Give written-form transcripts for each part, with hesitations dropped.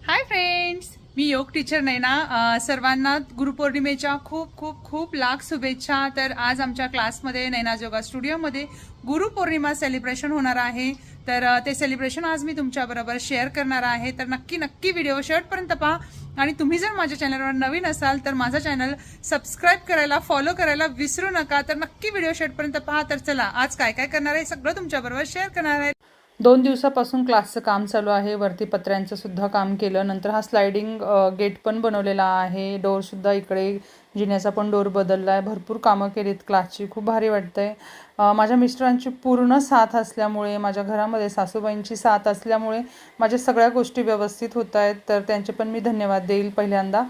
Hi friends, मी योग teacher नैना. सर्वांना गुरुपौर्णिमेच्या खूप खूप खूप लाख शुभेच्छा. तर आज आमच्या क्लासमध्ये नैना योगा स्टुडिओमध्ये गुरुपौर्णिमा सेलिब्रेशन होणार आहे. तर ते सेलिब्रेशन आज मी तुमच्याबरोबर शेअर करणार आहे. तर नक्की नक्की व्हिडिओ शेवटपर्यंत पहा. आणि तुम्ही जर माझ्या चॅनलवर नवीन असाल तर माझा चॅनल सबस्क्राईब करायला, फॉलो करायला विसरू नका. तर नक्की व्हिडिओ शेवटपर्यंत पहा. तर चला, आज काय काय करणार आहे सगळं तुमच्याबरोबर शेअर करणार आहे. 2 दिवसापासून क्लासचं काम चालू आहे. वरती पत्र्यांचं सुद्धा काम केलं. नंतर हा स्लायडिंग गेट पण बनवलेला आहे. डोअरसुद्धा इकडे जिन्याचा पण डोअर बदलला आहे. भरपूर कामं केलीत क्लासची. खूप भारी वाटतंय. माझ्या मिस्टरांची पूर्ण साथ असल्यामुळे, माझ्या घरामध्ये सासूबाईंची साथ असल्यामुळे माझ्या सगळ्या गोष्टी व्यवस्थित होत आहेत. तर त्यांचे पण मी धन्यवाद देईल पहिल्यांदा.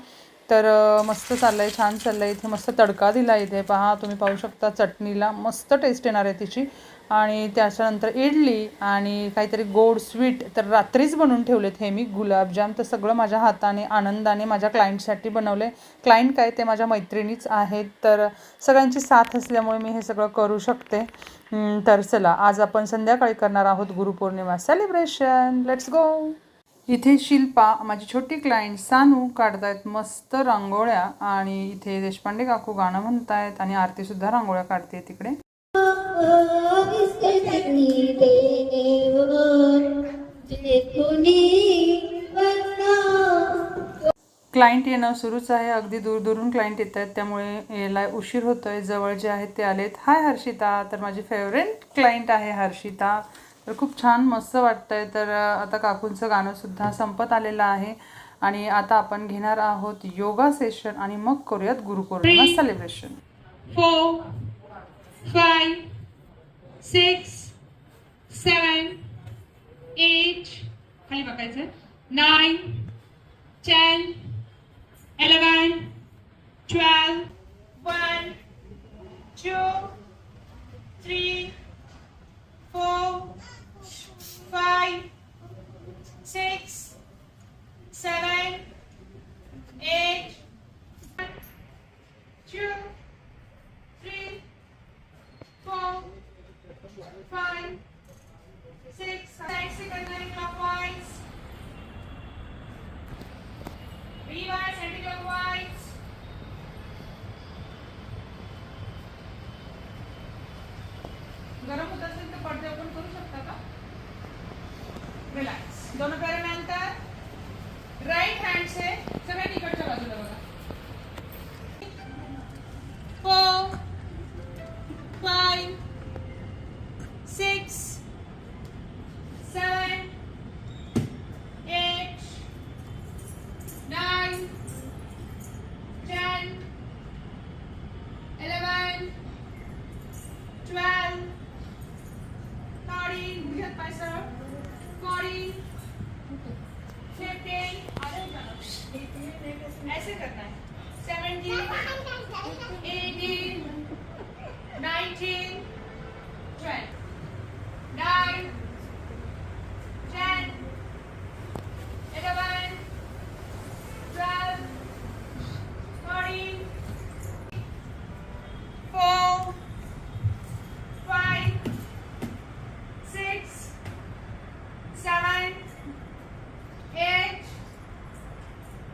तर मस्त चाललं आहे, छान चाललं आहे. इथे मस्त तडका दिला. इथे पहा, तुम्ही पाहू शकता चटणीला मस्त टेस्ट येणार आहे तिची. आणि त्याच्यानंतर इडली आणि काहीतरी गोड स्वीट तर रात्रीच बनवून ठेवलेत. हे मी गुलाबजाम तर सगळं माझ्या हाताने आनंदाने माझ्या क्लायंटसाठी बनवले. क्लायंट काय, ते माझ्या मैत्रिणीच आहेत. तर सगळ्यांची साथ असल्यामुळे मी हे सगळं करू शकते. तर चला, आज आपण संध्याकाळी करणार आहोत गुरुपौर्णिमा सेलिब्रेशन. Let's go. इथे शिल्पा, माझी छोटी क्लायंट सानू, काढतायत मस्त रांगोळ्या. आणि इथे देशपांडे काकू गाणं म्हणतायत आणि आरतीसुद्धा रांगोळ्या काढते तिकडे. क्लायंट येणं सुरूच आहे. अगदी दूरदूरून क्लायंट येत आहेत, त्यामुळे यायला उशीर होतोय. जवळ जे आहेत ते आलेत. हाय हर्षिता, तर माझी फेवरेट क्लायंट आहे हर्षिता. तर खूप छान मस्त वाटतंय. तर आता काकूंचं गाणंसुद्धा संपत आलेलं आहे. आणि आता आपण घेणार आहोत योगा सेशन आणि मग करूयात गुरुपौर्णिमा सेलिब्रेशन. 4 5 6 7 8 खाली बघायचं, 9 10 11 12 1 2 3 4 5 6 7 8 2 3 4 5 6 7 clockwise. Reverse anti-clockwise. गरम होत असेल तर पडदे ओपन करू शकता का? रिलॅक्स. दोनों पैरों में अंतर. राइट हैंड से सगळ्या इकडच्या बाजूला बघा. 4 5 6 7 8 9 10 11 12 14 बृहत पाय सरळ. 14 15 ऐसे करना है. 17 18 19 20 9 10 11 12 13 4 5 6 7 8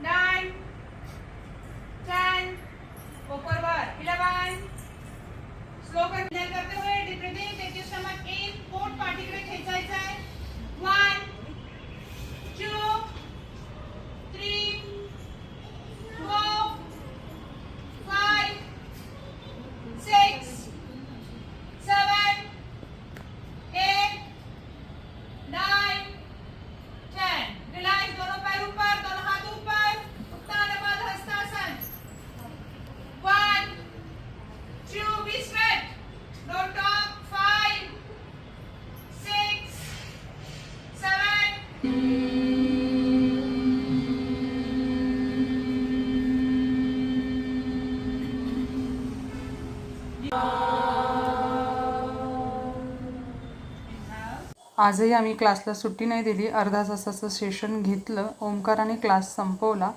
9 10 ऊपर बार 11. स्लो करते हुए deep breathing. Take your stomach in. पोट पाठीकडे खेचायचं आहे. 1 2 3 4 5 6 7 8 9 10. रिलैक्स. दोनों पैर ऊपर, दोनों हाथ ऊपर. Uttanpad hastasana. 1 2 be straight. Don't talk. 5 6 7 आजही आम्ही क्लासला सुट्टी नाही दिली. अर्धा तासाचं सेशन घेतलं. ओमकाराने क्लास संपवला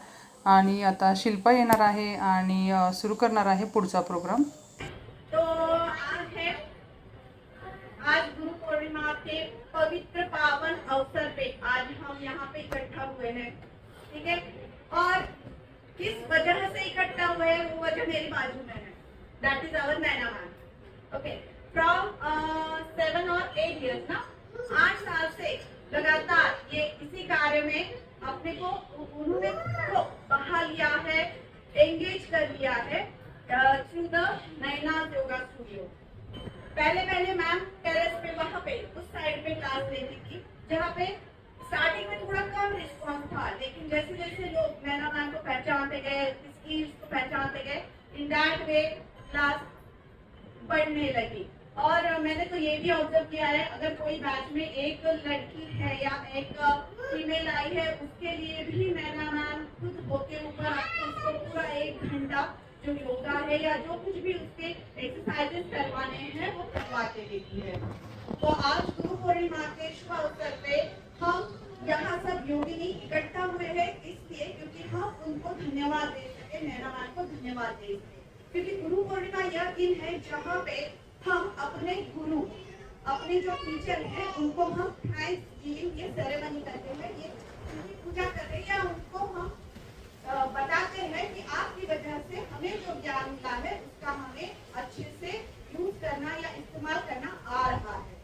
आणि आता शिल्पा येणार आहे आणि सुरू करणार आहे पुढचा प्रोग्राम. तो आज गुरु पूर्णिमा के पवित्र पावन अवसर पे आज हम यहाँ पे इकट्ठा हुए हैं ठीक है। और किस वजह से इकट्ठा हुए हैं वो वजह मेरी बाजू में है, that is our Naina ma'am. Okay, from 7 और 8 years ना, 8 साल से लगातार ये इसी कार्य में अपने को उन्होंने को बहा लिया है, एंगेज कर लिया है through the Naina yoga studio. पहले मैम टेरेस पे वहां पे उस साइड पे क्लास लेती थी, जहाँ पे स्टार्टिंग में थोड़ा कम रिस्पॉन्स था, लेकिन जैसे जैसे लोग नैना मैम को पहचानते गए, स्किल्स को पहचानते गए, इन दैट वे क्लास बढ़ने लगी। और मैंने तो ये भी ऑब्जर्व किया है, अगर कोई बैच में एक लड़की है या एक फीमेल आई है, उसके लिए भी नैना मैम खुद होके ऊपर आपको उसको पूरा 1 घंटा जो योगा है या जो कुछ भी उसके एक्सरसाइजेस करवाने हैं वो करवाते देती है। तो आज गुरु पूर्णिमा के शुभ अवसर पे हम यहाँ सब योगिनी इकट्ठा हुए हैं, इसलिए क्योंकि हम उनको धन्यवाद दे सके, नैना मैम को धन्यवाद दे सके, क्योंकि गुरु पूर्णिमा यह दिन है जहाँ पे हम अपने गुरु, अपने जो टीचर हैं उनको हम थैंक्स गिविंग ये सेरेमनी करते हैं, ये उनकी पूजा करते हैं या उनको हम बताते हैं कि आपकी वजह से हमें जो ज्ञान मिला है उसका हमें अच्छे से यूज करना या इस्तेमाल करना आ रहा है।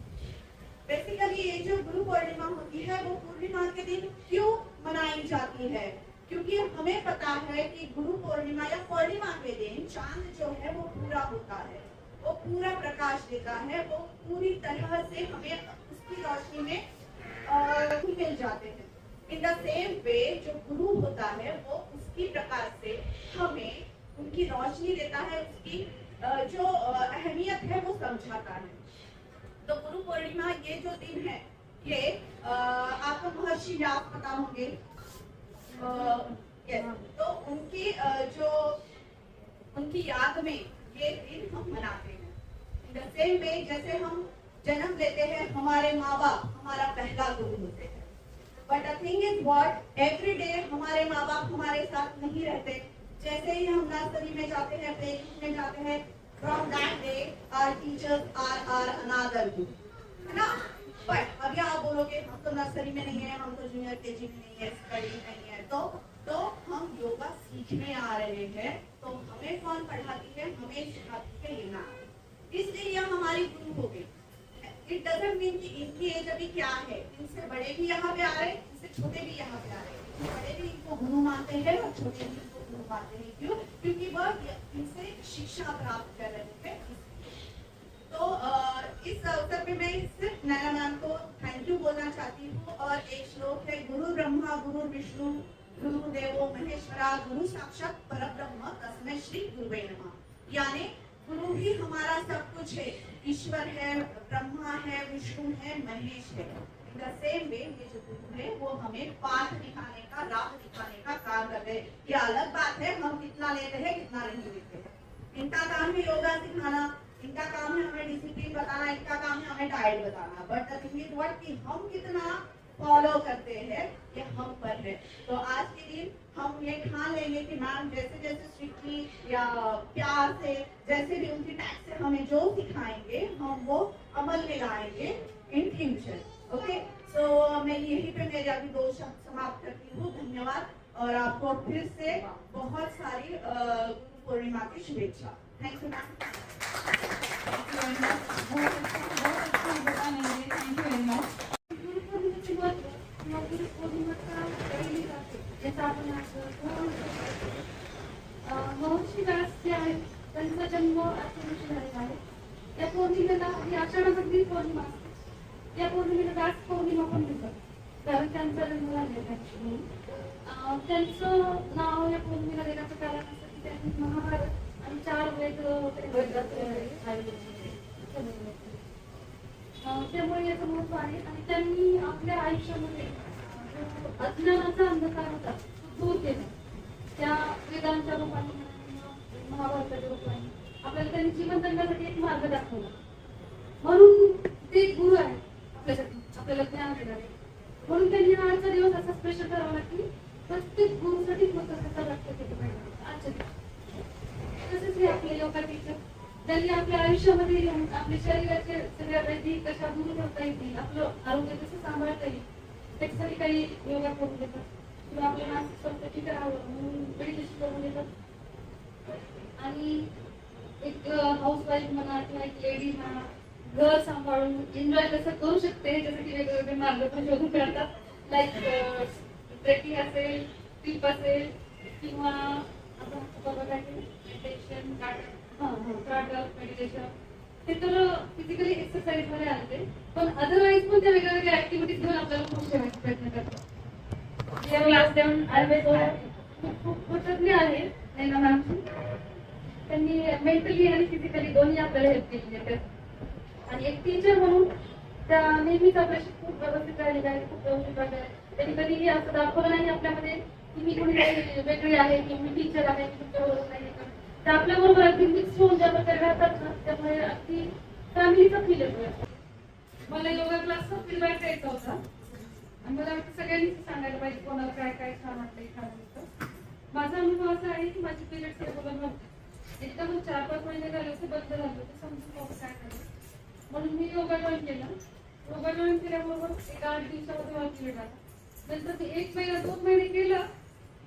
बेसिकली ये जो गुरु पूर्णिमा होती है वो पूर्णिमा के दिन क्यों मनाई जाती है, क्योंकि हमें पता है कि गुरु पूर्णिमा या पूर्णिमा के दिन चांद जो है वो पूरा होता है, वो पूरा प्रकाश देता है, वो पूरी तरह से हमें उसकी रोशनी में मिल जाते हैं। इन द सेम वे जो गुरु होता है वो उसकी प्रकार से हमें उनकी रोशनी देता है, उसकी जो अहमियत है वो समझाता है। तो गुरु पूर्णिमा ये जो दिन है ये आपको महर्षि व्यास पता होंगे, तो उनकी जो उनकी याद में ये दिन हम मनाते हैं। इन द सेम वे जैसे हम जन्म लेते हैं, हमारे माँ बाप हमारा पहला गुरु होते हैं, but the thing is what every day हमारे माँ बाप हमारे साथ नहीं रहते। जैसे ही हम नर्सरी में जाते हैं, प्ले ग्रुप में जाते हैं, from that day our teachers are another guru, है ना। बट अभी आप बोलोगे हम तो नर्सरी में नहीं है, हम तो जूनियर केजी में नहीं है, स्टडी नहीं है, तो हम योगा सीखने आ रहे हैं, तो हमें कौन पढ़ाती है, हमें सिखाती है ये ना, इसलिए यह हमारी गुरु हो गई। इट डजंट मीन कि इनकी एज अभी क्या है, इनसे बड़े भी यहाँ पे आ रहे हैं, इनसे छोटे भी यहाँ पे आ रहे हैं, बड़े भी इनको गुरु मानते हैं और छोटे भी इनको गुरु मानते हैं। क्यों? क्योंकि वह इनसे शिक्षा प्राप्त कर रहे हैं। तो इस अवसर पे मैं सिर्फ नैना मैम को थैंक यू बोलना चाहती हूँ। और एक श्लोक है, गुरु ब्रह्मा गुरु विष्णु गुरु देवो महेश्वरा गुरु साक्षात परब्रह्म तस्मै श्री गुरुवे नमः। यानी गुरु ही हमारा सब कुछ है, ईश्वर है, ब्रह्मा है, विष्णु है, महेश है। इन द सेम वे ये जो गुरु है वो हमें पाठ दिखाने का, राह दिखाने का काम करते हैं। ये अलग बात है हम कितना लेते हैं कितना नहीं लेते हैं। इनका काम है योगा सिखाना, इनका काम है हमें डिसिप्लिन बताना, इनका काम है हमें डाइट बताना, but the thing is what कि हम कितना फॉलो करते हैं ये हम पर है। तो आज के दिन हम ये ठान लेंगे कि मैम जैसे जैसे स्ट्रिक्टली या प्यार से जैसे भी उनकी टैक्स से हमें जो सिखाएंगे हम वो अमल में लाएंगे इन फ्यूचर। ओके, सो मैं यहीं पे मेरे अभी 2 शब्द समाप्त करती हूँ। धन्यवाद और आपको फिर से बहुत सारी गुरु पूर्णिमा की शुभेच्छा। Thank you ma'am. Maharshi Vyas जे आहेत त्यांचा जन्म 800 वर्षी झालेला आहे। या पौर्णिमेला ही आषाढामधली पौर्णिमा असते, या पौर्णिमेला व्यास पौर्णिमा पण म्हणतात, कारण त्यांचा जन्म झालेला आहे। त्यांचं नाव या पौर्णिमेला देण्याचं कारण असं की त्यांनी महाभारत आणि 4 वेद त्यामुळे याचं महत्व आहे। आणि त्यांनी आपल्या आयुष्यामध्ये अज्ञानाचा अंधकार होता तो दूर केला, त्या वेदांच्या रूपाने, महाभारताच्या रूपाने आपल्याला त्यांनी जीवन जगण्यासाठी एक मार्ग दाखवला। म्हणून ते गुरु आहेत आपल्यासाठी, आपल्याला ज्ञान देणारे। म्हणून त्यांनी आजचा दिवस असा स्पेशल ठरवला की प्रत्येक गुरुसाठी कृतज्ञता व्यक्त केली पाहिजे आजच्या दिवशी। तसेच हे आपले योगा टीचर त्यांनी आपल्या आयुष्यामध्ये आपल्या शरीराचे सगळ्या व्याधी कशा दूर करता येतील, आपलं आरोग्य कसं सांभाळता येईल त्याच्यासाठी काही योगा करून देतात किंवा आपल्या मानसिक करावं म्हणून मेडिटेशन करून येतात. आणि एक हाऊसवाईफ म्हणा किंवा एक लेडी म्हणा घर सांभाळून एन्जॉय कसं करू शकते ह्याच्यासाठी वेगवेगळे मार्ग पण शोधून काढतात. लाईक ट्रेकिंग असेल, ट्रिप असेल किंवा आपण मेडिटेशन, मेडिटेशन ते तर फिजिकली एक्सरसाइज मध्ये आणते, पण अदरवाईज पण त्या वेगवेगळ्या ऍक्टिव्हिटीज घेऊन आपल्याला खुश ठेवायचा प्रयत्न करतात. या क्लास देऊन खूप कृतज्ञ आहे नैना मॅमची. त्यांनी मेंटली आणि फिजिकली दोन्ही आपल्याला हेल्प केली आहे. आणि एक टीचर म्हणून त्या नेहमीच आपल्याशी खूप व्यवस्थित राहिलेल्या आहे, खूप व्यवस्थित राहिलेल्या आहे. त्यांनी कधीही असं दाखवलं नाही आपल्यामध्ये की मी कोणी काही वेगळी आहे की मी टीचर आहे की तुमच्याबरोबर नाही. तर आपल्याबरोबर अगदी मिक्स होऊन ज्या प्रकारे राहतात ना त्यामुळे अगदी फॅमिलीचा फील येतो. मला योगा क्लासचा फीडबॅक द्यायचा होता आणि मला वाटतं सगळ्यांनी सांगायला पाहिजे कोणाला काय काय छान वाटतं छान वाटतं. माझा अनुभव असा आहे की माझी पिरियड्स रेग्युलर नव्हते. एकदम 4-5 महिने झाले होते बंद झाले होते, समजून नव्हतं काय झालं. म्हणून मी योगा जॉईन केला. योगा जॉईन केल्याबरोबर एक 8 दिवसामध्ये मला पिरियड आला. नंतर मी 1 महिना 2 महिने केलं,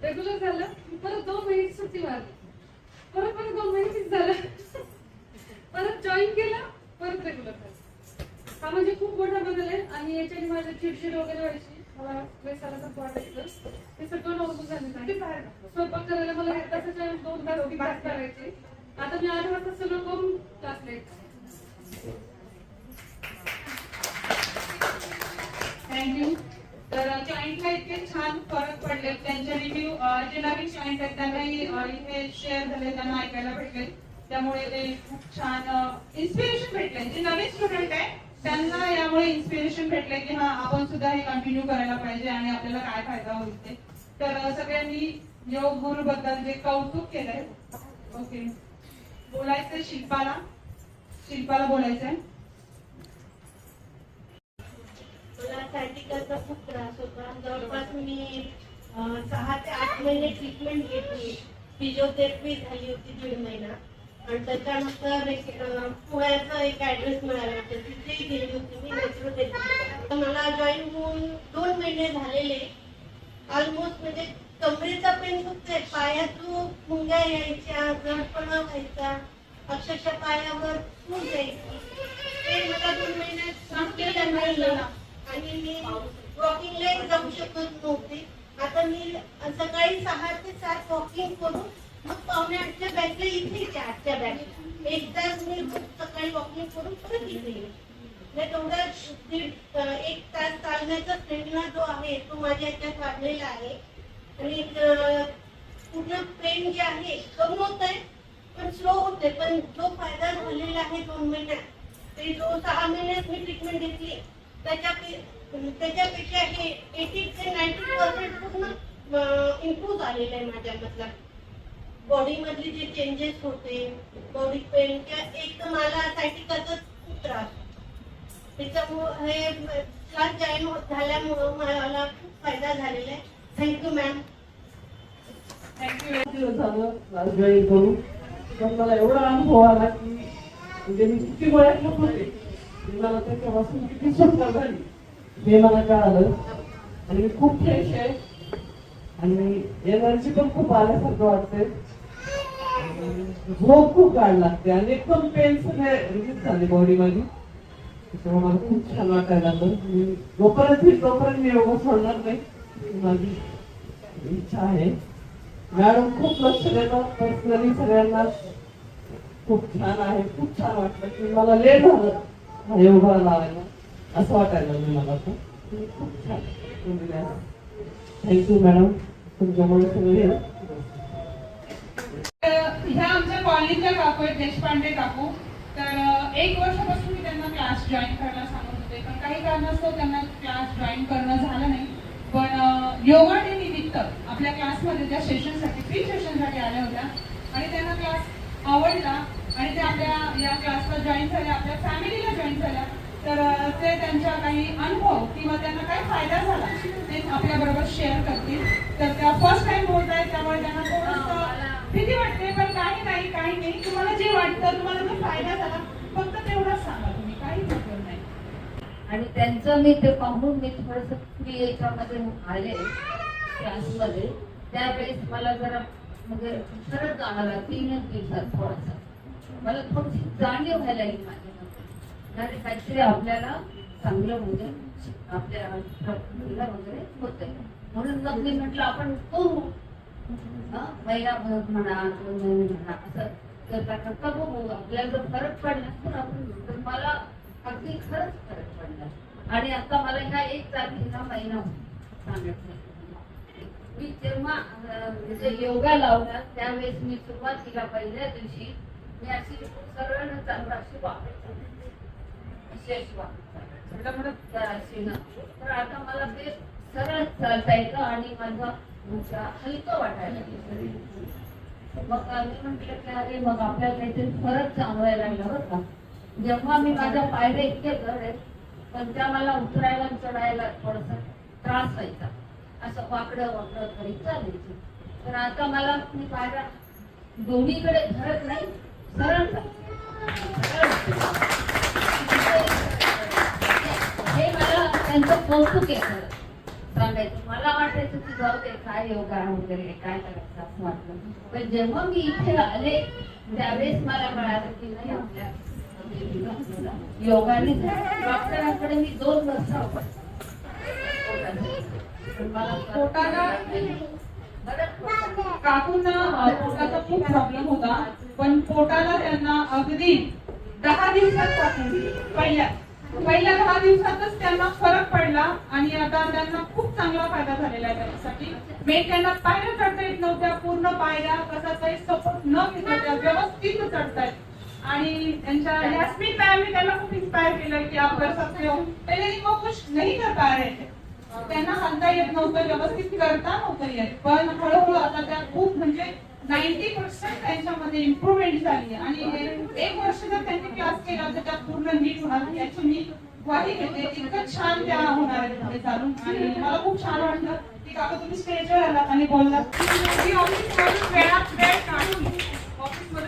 रेग्युलर झालं. परत 2 महिन्याची सुट्टी मारली, परत 2 महिने फिक्स झालं, परत जॉईन केलं, परत रेग्युलर झालं. हा म्हणजे खूप मोठा बदल आहे. आणि याच्याने माझं चिडचिड वगैरे व्हायची, मला वेसाला कसं वाटायचं ते सगळं नॉर्मल झालं नाही. स्वयंपाक करायला मला 1 तासाच्या 2 तास करायचे. आता मी 8 वाजता सगळं करून क्लासला येते. थँक्यू. तर क्लायंटला इतके छान फरक पडले, त्यांचे रिव्ह्यू जे नवीन क्लायंट आहेत त्यांनाही इथे शेअर झाले, त्यांना ऐकायला भेटले. त्यामुळे ते खूप छान इन्स्पिरेशन भेटले. जे नवीन स्टुडंट आहे त्यांना यामुळे इन्स्पिरेशन भेटले की हा आपण सुद्धा हे कंटिन्यू करायला पाहिजे आणि आपल्याला काय फायदा होईल ते. तर सगळ्यांनी योग गुरु बद्दल जे कौतुक केलंय. ओके, बोलायचंय शिल्पाला बोलायचंय. मला सायटिकाचा खूप त्रास होता. जवळपास मी 6 ते 8 महिने ट्रीटमेंट घेतली. फिजिओथेरपी झाली होती 1.5 महिना. आणि त्याच्यानंतर पुण्याचा एक ऍड्रेस मिळाला होता, तिथेही गेली होती मी नॅचरोपॅथी. मला जॉईन होऊन 2 महिने झालेले. ऑलमोस्ट म्हणजे कमरेचा पेन फक्त पायात मुंग्या यायच्या, जडपणा व्हायचा, अक्षरशः पायावर सूज यायची. ते मला 2 महिन्यात केलं नाही. आणि मी वॉकिंगला जाऊ शकत नव्हते. आता मी सकाळी 6 ते 7 वॉकिंग करून मग 7:45च्या बॅचला इथे येते. 8च्या बॅचला 1 तास मी सकाळी वॉकिंग करून परत इथे येते. तेवढा 1 तास चालण्याचा स्टेमिना जो आहे तो माझ्या याच्यात वाढलेला आहे. आणि पूर्ण पेन जे आहे कमी होत आहे पण स्लो होते. पण जो फायदा झालेला आहे 2 महिन्यात ते जो 6 महिन्यात मी ट्रीटमेंट घेतली त्याच्यापेक्षा हे 80 ते 90% पूर्ण इम्प्रूव्ह झालेलं आहे माझ्यामधला. बॉडी मधले जे चेंजेस होते, बॉडी पेन एक तर मला सायटिकाचा खूप त्रास, त्याच्यामुळे हे क्लास जॉईन झाल्यामुळं मला खूप फायदा झालेला आहे. Thank you ma'am. थँक्यू. झालं क्लास जॉईन करून, पण मला एवढा अनुभव आला की म्हणजे मी किती वयात होते, मला त्याच्यापासून किती सुटका झाली हे मला कळालं. आणि मी खूप फ्रेश आहे आणि एनर्जी पण खूप आल्यासारखं वाटते. झोप खूप गाढ लागते आणि एकदम पेन सगळे रिलीज झाले बॉडी मध्ये. त्याच्यामुळे मला खूप छान वाटायला लागलं. मी जोपर्यंत मी योगा सोडणार नाही माझी इच्छा आहे. मॅडम खूप लक्ष देतात पर्सनली सगळ्यांना. खूप छान आहे, खूप छान वाटलं की मला लेट झालं हा योगा लावायला असं वाटायला लागलं मला. खूप छान. थँक्यू मॅडम, तुमच्यामुळे सगळे. ह्या आमच्या कॉलेजच्या काकू आहेत, देशपांडे काकू. तर 1 वर्षापासून मी त्यांना क्लास जॉईन करायला सांगत होते, पण काही कारणास्तव त्यांना क्लास जॉईन करणं झालं नाही. पण योगा डे निमित्त आपल्या क्लासमध्ये त्या सेशनसाठी फ्री सेशनसाठी आल्या होत्या आणि त्यांना क्लास आवडला आणि ते आपल्या या क्लासला जॉईन झाल्या, आपल्या फॅमिलीला जॉईन झाल्या. तर ते त्यांच्या काही अनुभव किंवा त्यांना काय फायदा झाला ते आपल्याबरोबर शेअर करतील. तर त्या फर्स्ट टाइम बोलत आहेत त्यामुळे त्यांना थोडंसं भीती वाटते, पण काही नाही. तुम्हाला जे वाटतं, तुम्हाला जो फायदा झाला फक्त तेवढंच सांगा, तुम्ही काही मतलब नाही. आणि त्यांचं मी ते पाहून मी थोडंसं फ्री याच्यामध्ये आले क्लासमध्ये. त्यावेळेस मला जरा म्हणजे खरंच जाणवला 3 दिवसात थोडासा मला थोडीशी जाणीव व्हायला लागली माझ्यामध्ये अरे काहीतरी आपल्याला चांगलं म्हणजे आपल्या मुलीला वगैरे होतंय म्हणून मग मी म्हटलं आपण करू महिनाभर म्हणा 2 महिने म्हणा असं करता करता बघू आपल्याला जर फरक पडला तर आपण तर मला अगदी खरंच फरक पडला आणि आता मला ह्या 1 तारखेला महिना सांगितलं मी जेव्हा म्हणजे योगा लावला त्यावेळेस मी सुरुवातीला पहिल्या दिवशी मी अशी सरळ चालू अशी वापरत अशी वापरत तर आता मला ते सरळ चालता येतं आणि माझं हलकं वाटायला लागलं मग मी म्हटलं की अरे मग आपल्याला काहीतरी फरक जाणवायला लागला बरं का जेव्हा मी माझ्या पायऱ्या इतके जड आहेत पण त्या मला उतरायला चढायला थोडासा त्रास व्हायचा असं वाकडं वाकडं करीत चालायचं तर आता मला मी पायऱ्या दोन्हीकडे धरत नाही सरळ हे मला त्यांचं कौतुक आहे खरं सांगायचं मला वाटायचं की जाऊ दे काय योगा वगैरे काय करायचं असं वाटलं पण जेव्हा मी इथे आले त्यावेळेस मला कळालं की नाही आपल्या योगाने डॉक्टरांकडे मी 2 वर्ष काकूंना पोटाचा खूप प्रॉब्लेम होता पण पोटाला त्यांना अगदी 10 दिवसात पहिल्या 10 दिवसातच त्यांना फरक पडला आणि आता त्यांना खूप चांगला फायदा झालेला आहे त्याच्यासाठी मी त्यांना पायऱ्या चढता येत नव्हत्या पूर्ण पायऱ्या कशाचाही सपोर्ट न घेता त्या व्यवस्थित चढतायत आणि त्यांच्या यास्मीन मॅमने त्यांना खूप इन्स्पायर केलं की आप कर सकते हो पहले वो कुछ नहीं कर पा रहे थे त्यांना सांगता येत नव्हतं व्यवस्थित करता नव्हतं येत पण हळूहळू आता त्या खूप म्हणजे 90% त्यांच्यामध्ये इम्प्रुव्हमेंट झाली आणि 1 वर्ष जर त्यांनी क्लास केला तर त्या पूर्ण नीट होणार याची मी ग्वाही घेते इतकं छान त्या होणार आहेत पुढे चालून आणि मला खूप छान वाटलं की काका तुम्ही स्टेजवर आलात आणि बोललात की ऑफिसमधून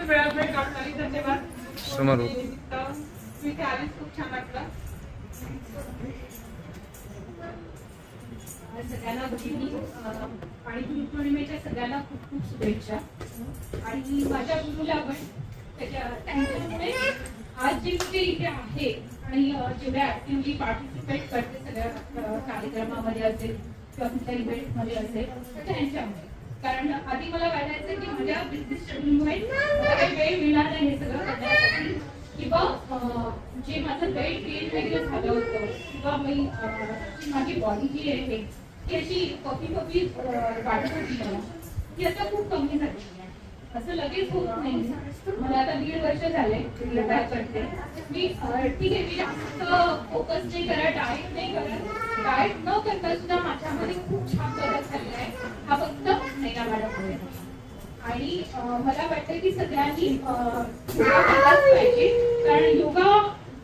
वेळात वेळ काढून आली धन्यवाद तुम्ही आलीच खूप छान वाटलं सगळ्यांना भगिनी आणि गुरुपौर्णिमेच्या सगळ्यांना खूप खूप शुभेच्छा आणि माझ्या गुरुला पण त्यांच्यामुळे आज जे मी इथे आहे आणि जेवढ्या ऍक्टिव्हली पार्टिसिपेट करते सगळ्या कार्यक्रमामध्ये असेल किंवा कुठल्या इव्हेंटमध्ये असेल तर त्यांच्यामुळे कारण आधी मला वाटायचं की माझ्या बिझनेस शेड्यूलमुळे मला काही वेळ मिळणार नाही हे सगळं करण्यासाठी किंवा जे माझं वेट गेन वगैरे झालं होतं किंवा मी माझी बॉडी जी आहे ती अशी कॉफी वाटत होती मला ती आता खूप कमी झाली आहे असं लगेच होत नाही मला आता 1.5 वर्ष झाले काय करते मी ठीक आहे मी जास्त फोकस नाही करत डाएट नाही करत डाएट न करता सुद्धा माझ्यामध्ये खूप छान बदल झालेला आहे हा फक्त महिना वाढवतोय आणि मला वाटतं की सगळ्यांनी केलाच पाहिजे कारण योगा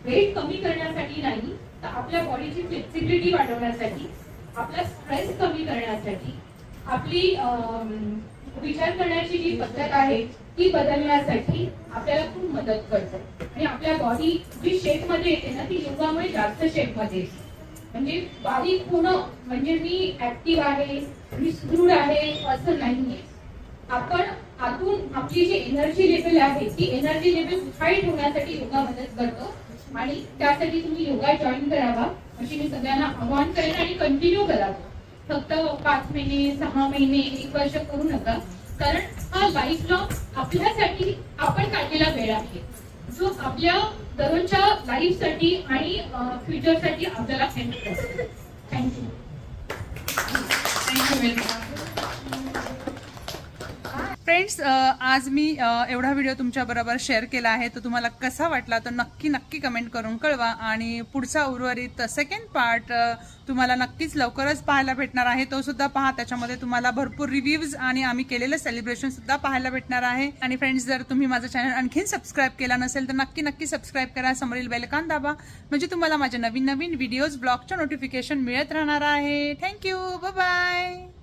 वेट कमी करण्यासाठी नाही तर आपल्या बॉडीची फ्लेक्सिबिलिटी वाढवण्यासाठी आपला स्ट्रेस कमी करण्यासाठी आपली विचार करण्याची जी पद्धत आहे ती बदलण्यासाठी आपल्याला खूप मदत करते आणि आपल्या बॉडी जी शेप मध्ये येते ना ती योगामुळे जास्त शेप मध्ये येते म्हणजे बारीक होणं म्हणजे मी ऍक्टिव्ह आहे मी सुदृढ आहे असं नाहीये आपण आतून आपली जी एनर्जी लेवल आहे ती एनर्जी लेवल हाय ठेवण्यासाठी योगा मदत करतो आणि त्यासाठी तुम्ही योगा जॉईन करावा अशी मी सगळ्यांना आवाहन करेन आणि कंटिन्यू करावं फक्त 5 महिने 6 महिने 1 वर्ष करू नका कारण हा लाईफ लॉंग आपल्यासाठी आपण काढलेला वेळ आहे जो आपल्या दररोजच्या लाईफ साठी आणि फ्युचर साठी आपल्याला हेल्प करतो थँक्यू फ्रेंड्स आज मी एवढा व्हिडिओ तुमच्या बरोबर शेअर केला आहे तो तुम्हाला कसा वाटला तर नक्की कमेंट करून कळवा आणि पुढचा उर्वरित सेकंड पार्ट तुम्हाला नक्कीच लवकरच पाहायला भेटणार आहे तो सुद्धा पहा त्याच्यामध्ये तुम्हाला भरपूर रिव्ह्यूज आणि आम्ही केलेलं सेलिब्रेशन सुद्धा पाहायला भेटणार आहे आणि फ्रेंड्स जर तुम्ही माझं चॅनल आणखीन सबस्क्राईब केला नसेल तर नक्की सबस्क्राईब करा समोरील बेल आयकॉन दाबा म्हणजे तुम्हाला माझे नवीन व्हिडिओज ब्लॉगच्या नोटिफिकेशन मिळत राहणार आहे थँक्यू बाय बाय